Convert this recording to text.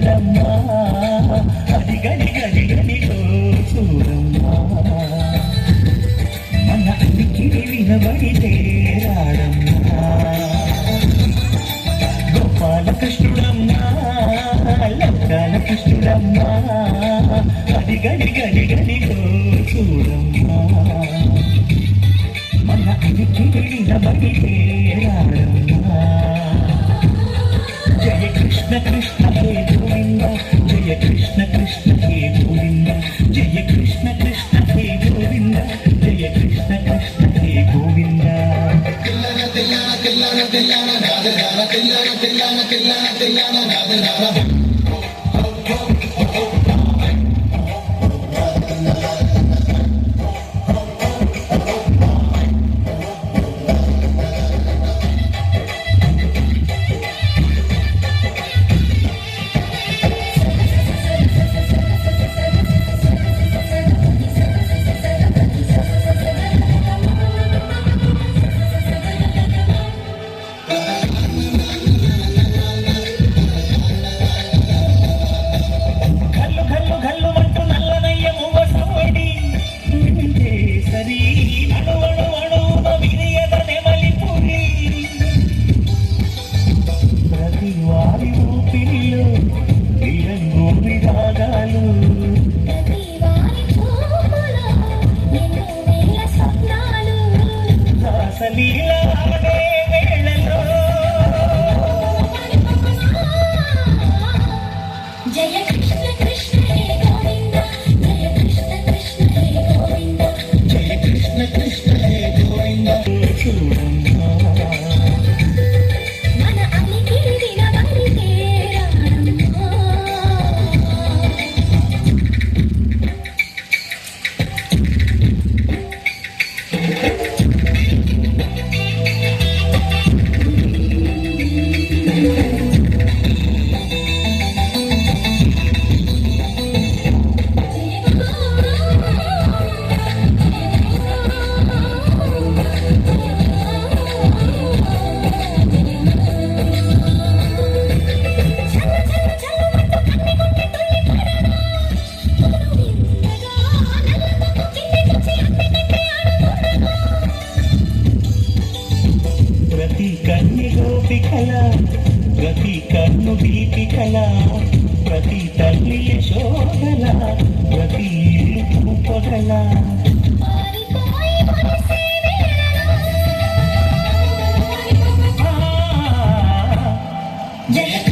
చూడమ్మా అది గడి గడి గడిలో చూడమ్మా మన అనికి వినబడితే రాడమ్మా గోపాల కృష్ణుడమ్మా లక్కాల కృష్ణుడమ్మా అది గడి గడి గడిలో చూడమ్మా మన అనికి వినబడితే రాడమ్మా జయ కృష్ణ కృష్ణ హే గోవింద జయ కృష్ణ కృష్ణ హే గోవింద జయ కృష్ణ కృష్ణ హే గోవింద జయ కృష్ణ కృష్ణ హే గోవింద తెల్లన తెల్లన తెల్లన తెల్లన రాధ తెల్లన తెల్లన తెల్లన తెల్లన రాధ జయ కృష్ణ కృష్ణ హే గోవింద జయ కృష్ణ కృష్ణ హే గోవింద జయ కృష్ణ కృష్ణ హే గోవింద మన అనికి వినబడితే రాడమ్మా ప్రతి కన్ను గోపికల ప్రతి కన్ను దీపికల ప్రతి తల్లి యశోదల ప్రతి ఇల్లు పొగల జయ